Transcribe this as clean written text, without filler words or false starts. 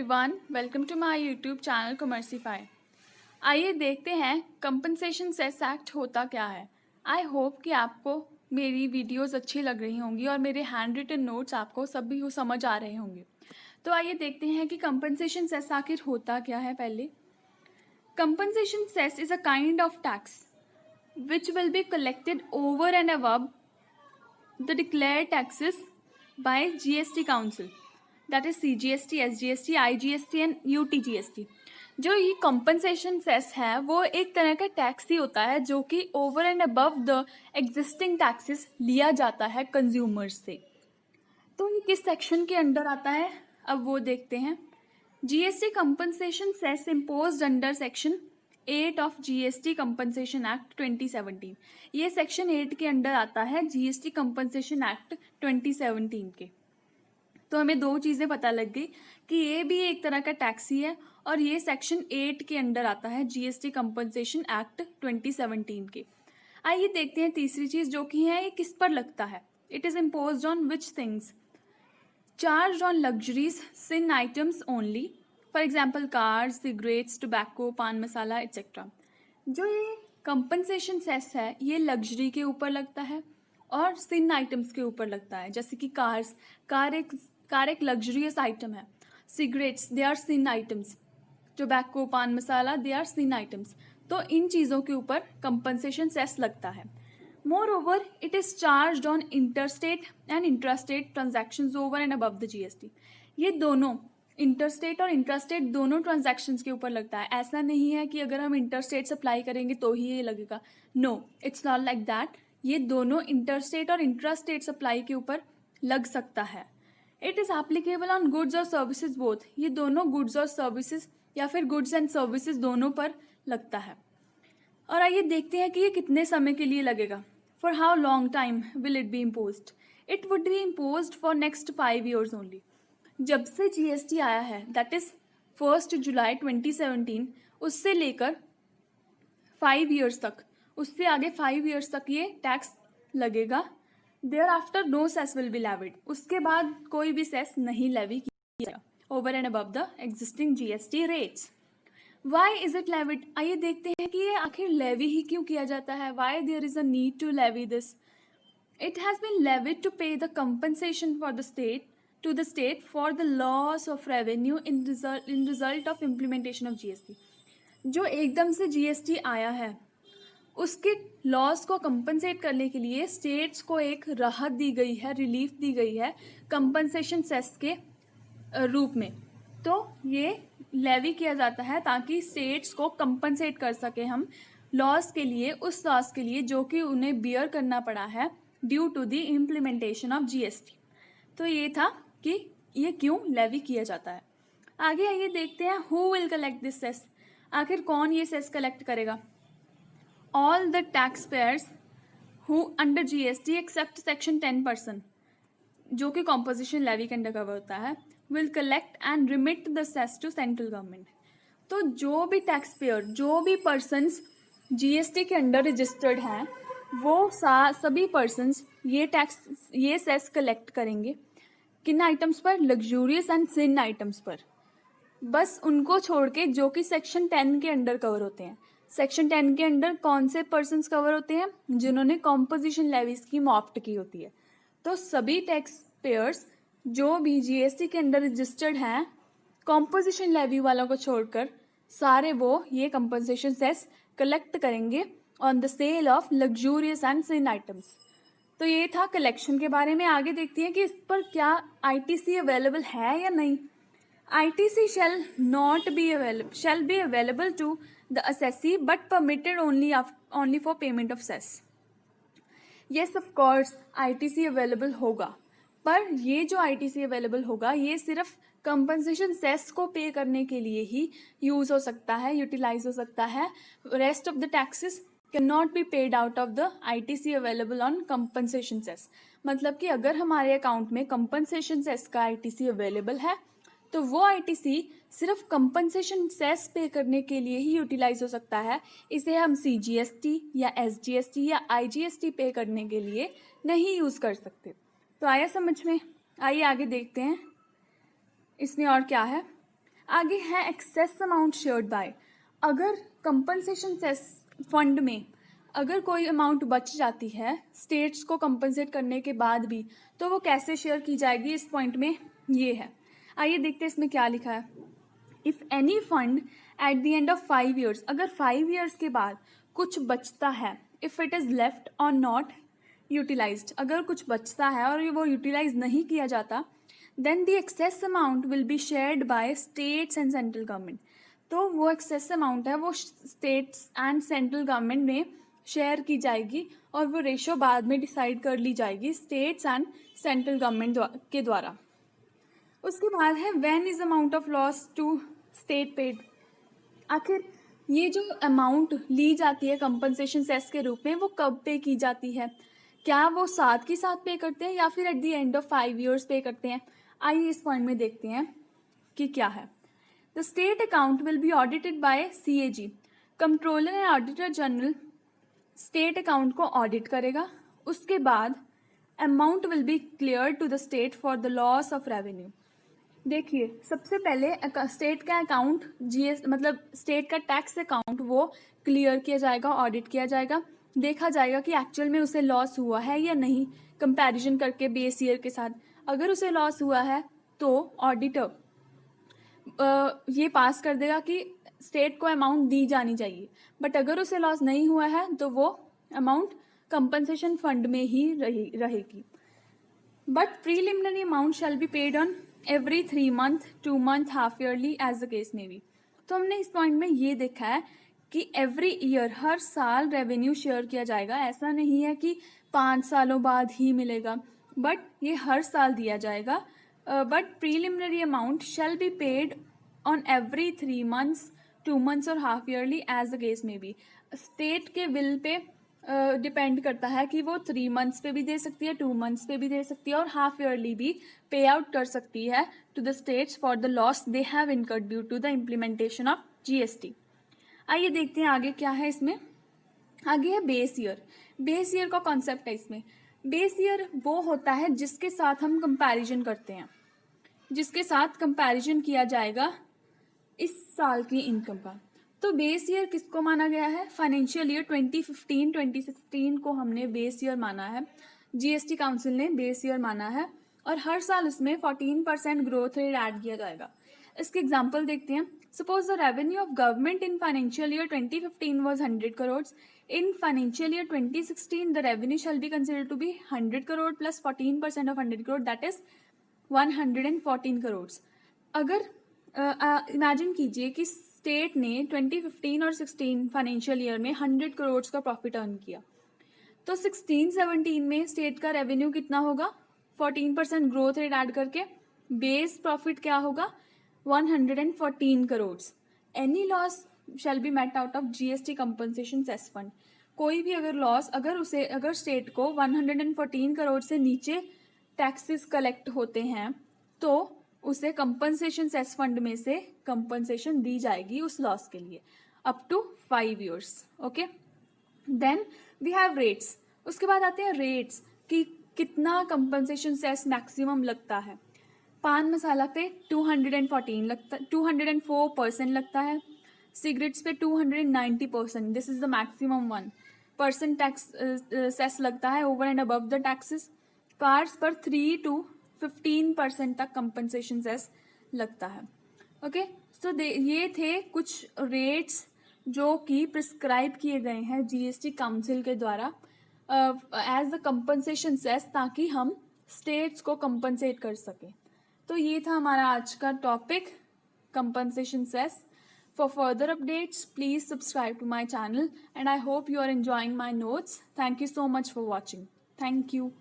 Everyone, welcome to my YouTube channel Commercify. आइए देखते हैं कंपनसेशन सेस एक्ट होता क्या है। आई होप कि आपको मेरी वीडियोस अच्छी लग रही होंगी और मेरे हैंड रिटन नोट्स आपको सभी को समझ आ रहे होंगे। तो आइए देखते हैं कि कंपनसेशन सेस आखिर होता क्या है। पहले, compensation cess is a kind of tax which will be collected over and above the declared taxes by GST Council, that is CGST, SGST, IGST and UTGST। जो ये कंपनसेशन सेस है वो एक तरह का टैक्स ही होता है जो कि over and above the existing taxes लिया जाता है कंज्यूमर्स से। तो ये किस सेक्शन के अंडर आता है, अब वो देखते हैं। GST compensation cess imposed under section 8 of GST compensation act 2017। ये सेक्शन 8 के अंडर आता है जीएसटी कंपनसेशन एक्ट 2017 के। तो हमें दो चीज़ें पता लग गई कि ये भी एक तरह का टैक्स ही है और ये सेक्शन 8 के अंडर आता है जीएसटी कंपनसेशन एक्ट 2017 के। आइए देखते हैं तीसरी चीज़ जो कि है ये किस पर लगता है। It is imposed on which things? Charge on luxuries sin items only, for example cars, cigarettes, tobacco, pan masala etcetera. जो ये कंपनसेशन सेस है ये लग्जरी के ऊपर लगता है और सिन आइटम्स के ऊपर लगता है, जैसे कि कार एक लग्जरियस आइटम है। Cigarettes they are sin items, tobacco, pan masala they are sin items. तो इन चीज़ों के ऊपर कंपनसेशन सेस लगता है। Moreover, it is charged on interstate and intrastate transactions over and above the GST। ये दोनों इंटरस्टेट और इंट्रास्टेट दोनों ट्रांजैक्शंस के ऊपर लगता है। ऐसा नहीं है कि अगर हम इंटरस्टेट सप्लाई करेंगे तो ही ये लगेगा। No, it's not like that. ये दोनों इंटरस्टेट और इंट्रास्टेट सप्लाई के ऊपर लग सकता है। It is applicable on goods और सर्विसेज बोथ। ये दोनों गुड्स और सर्विसेज या फिर गुड्स एंड सर्विसेज दोनों पर लगता है। और आइए देखते हैं कि ये कितने समय के लिए लगेगा। For how long time will it be imposed? It would be imposed for next 5 years only। जब से GST आया है, that is 1 जुलाई 2017, उससे लेकर 5 years तक, उससे आगे 5 years तक ये टैक्स लगेगा। Thereafter no cess will be levied। उसके बाद कोई भी सेस नहीं लेवी किया जाएगा over and above the existing GST rates। Why is it levied? आइए देखते हैं कि ये आखिर लेवी ही क्यों किया जाता है। Why there is a need to levy this? It has been levied to pay the compensation for the state for the loss of revenue in result of implementation of GST. जो एकदम से GST आया है उसके loss को compensate करने के लिए स्टेट्स को एक राहत दी गई है, रिलीफ दी गई है कंपनसेशन सेस के रूप में। तो ये लेवी किया जाता है ताकि स्टेट्स को कंपनसेट कर सके हम लॉस के लिए, उस लॉस के लिए जो कि उन्हें बियर करना पड़ा है due to the implementation of GST. तो ये था कि ये क्यों लेवी किया जाता है। आगे आइए देखते हैं who will collect this cess. आखिर कौन ये सेस कलेक्ट करेगा? All the tax payers who under GST except section 10%, जो कि कॉम्पोजिशन लेवी के अंडर कवर होता है, will collect and remit the cess to central government। तो जो भी टैक्स पेयर, जो भी पर्सन्स जीएसटी के अंडर रजिस्टर्ड हैं, वो सभी पर्सन्स ये सेस कलेक्ट करेंगे। किन आइटम्स पर? लग्जूरियस एंड सिन आइटम्स पर, बस उनको छोड़ के जो कि सेक्शन 10 के अंडर कवर होते हैं। सेक्शन 10 के अंडर कौन से पर्सन्स कवर होते हैं? जिन्होंने कॉम्पोजिशन लेवी स्कीम ऑप्ट की होती है। तो सभी टैक्स पेयर्स जो भी जीएसटी के अंडर रजिस्टर्ड हैं, कॉम्पोजिशन लेवी वालों को छोड़कर सारे वो ये कंपनसेशन सेस कलेक्ट करेंगे on the sale of luxurious and sin items. तो ये था कलेक्शन के बारे में। आगे देखते हैं कि इस पर क्या आईटीसी अवेलेबल है या नहीं। ITC shall be available to the assessee but permitted only for payment of cess। Yes, of course, ITC available होगा, पर ये जो आईटीसी अवेलेबल होगा ये सिर्फ कंपनसेशन सेस को पे करने के लिए ही यूज़ हो सकता है, यूटिलाइज हो सकता है। Rest of the taxes can not be paid out of the ITC available on compensation cess. मतलब कि अगर हमारे अकाउंट में कंपनसेशन सेस का आईटीसी अवेलेबल है तो वो आईटीसी सिर्फ कंपनसेशन सेस पे करने के लिए ही यूटिलाइज हो सकता है। इसे हम सीजीएसटी या एसजीएसटी या आईजीएसटी पे करने के लिए नहीं यूज़ कर सकते। तो आया समझ में? आइए आगे देखते हैं इसमें और क्या है। आगे है एक्सेस अमाउंट शेयर्ड बाय। अगर कंपनसेशन सेस फंड में अगर कोई अमाउंट बच जाती है स्टेट्स को कंपनसेट करने के बाद भी, तो वो कैसे शेयर की जाएगी, इस पॉइंट में ये है। आइए देखते हैं इसमें क्या लिखा है। If any fund at the end of 5 years, अगर 5 years के बाद कुछ बचता है, इफ़ इट इज़ लेफ्ट और नॉट यूटिलाइज्ड, अगर कुछ बचता है और वो यूटिलाइज नहीं किया जाता, then the excess amount will be shared by states and central government. तो वो एक्सेस अमाउंट है वो स्टेट्स एंड सेंट्रल गवर्नमेंट में शेयर की जाएगी और वो रेशो बाद में डिसाइड कर ली जाएगी स्टेट्स एंड सेंट्रल गवर्नमेंट के द्वारा। उसके बाद है when is amount of loss to state paid. आखिर ये जो अमाउंट ली जाती है कंपनसेशन सेस के रूप में वो कब पे की जाती है, क्या वो साथ के साथ पे करते हैं या फिर at the end of 5 years पे करते हैं। आइए इस पॉइंट में देखते हैं कि क्या है। The state account will be audited by CAG, controller and auditor general state account को ऑडिट करेगा। उसके बाद amount will be clear to the state for the loss of revenue. देखिए सबसे पहले स्टेट का अकाउंट मतलब स्टेट का टैक्स अकाउंट वो क्लियर किया जाएगा, ऑडिट किया जाएगा, देखा जाएगा कि एक्चुअल में उसे लॉस हुआ है या नहीं, कंपैरिजन करके बेस ईयर के साथ। अगर उसे लॉस हुआ है तो ऑडिटर ये पास कर देगा कि स्टेट को अमाउंट दी जानी चाहिए, बट अगर उसे लॉस नहीं हुआ है तो वो अमाउंट कंपनसेशन फंड में ही रहेगी। But preliminary amount shall be paid on every 3 month, 2 month, half yearly as the case may be. तो हमने इस पॉइंट में ये देखा है कि एवरी ईयर हर साल रेवेन्यू शेयर किया जाएगा। ऐसा नहीं है कि 5 सालों बाद ही मिलेगा, बट ये हर साल दिया जाएगा। But preliminary amount shall be paid on every 3 months, 2 months और half yearly as the case may be. State के विल पे डिपेंड करता है कि वो 3 months पे भी दे सकती है, 2 months पे भी दे सकती है और हाफ ईयरली भी पे आउट कर सकती है to the states for the loss they have incurred due to the implementation of GST। आइए देखते हैं आगे क्या है इसमें। आगे है बेस ईयर। बेस ईयर का कॉन्सेप्ट है इसमें। बेस ईयर वो होता है जिसके साथ हम कंपैरिजन करते हैं, जिसके साथ कंपैरिजन किया जाएगा इस साल की इनकम का। तो बेस ईयर किसको माना गया है, फाइनेंशियल ईयर 2015-2016 को हमने बेस ईयर माना है, GST काउंसिल ने बेस ईयर माना है और हर साल उसमें 14% ग्रोथ रेट ऐड किया जाएगा। इसके एग्जांपल देखते हैं। Suppose the revenue of government in financial year 2015 was 100 crores। In financial year 2016 the revenue shall be considered to be 100 crore plus 14% of 100 crore, that is 114 crores। अगर imagine कीजिए कि state ने 2015 और 16 फाइनेंशियल ईयर में 100 करोड़ का profit earn किया, तो 16-17 में स्टेट का रेवेन्यू कितना होगा, 14% ग्रोथ रेट ऐड करके बेस प्रॉफिट क्या होगा, 114 crore. Any loss shall be met out of GST compensation cess fund. कोई भी अगर लॉस अगर स्टेट को 114 करोड़ से नीचे टैक्सेस कलेक्ट होते हैं तो उसे कंपनसेशन सेस फंड में से कंपनसेशन दी जाएगी उस लॉस के लिए up to 5 years। Okay, then we have rates. उसके बाद आते हैं रेट्स कि कितना कंपनसेशन सेस मैक्सिमम लगता है। पान मसाला पे 204% लगता है, सिगरेट्स पे 290%, this is the maximum 1% tax cess लगता है over and above the taxes. Cars पर 3 to 15% तक कंपनसेशन सेस लगता है। ओके, सो ये थे कुछ रेट्स जो कि प्रिस्क्राइब किए गए हैं GST काउंसिल के द्वारा एज द कंपनसेशन सेस, ताकि हम स्टेट्स को कंपनसेट कर सकें। तो ये था हमारा आज का topic, compensation cess. For further updates, please subscribe to my channel and I hope you are enjoying my notes. Thank you so much for watching. Thank you.